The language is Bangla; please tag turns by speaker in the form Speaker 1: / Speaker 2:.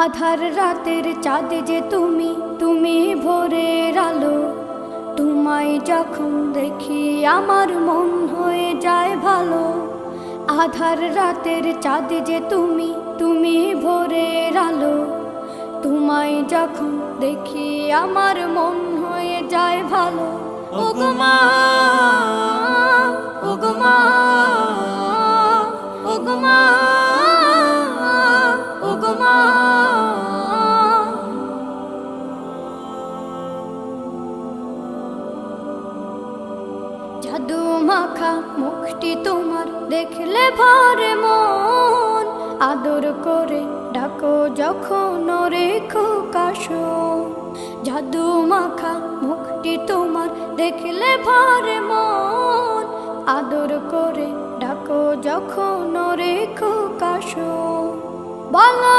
Speaker 1: আধার রাতের চাঁদ যে তুমি, তুমি ভোরের আলো। তোমায় যখন দেখি আমার মন হয়ে যায় ভালো। আধার রাতের চাঁদ যে তুমি, তুমি ভোরের আলো। তোমায় যখন দেখি আমার মন হয়ে যায় ভালো। ওগো মা, ওগো মা, ওগো মা, ওগো মা। জাদু মাখা মুখটি তোমার দেখলে ভরে মন। আদর করে ডাকো যখন রেখো কাশন। জাদু মাখা মুখটি তোমার দেখলে ভরে মন। আদর করে ডাকো যখন রেখো কাশন। বলো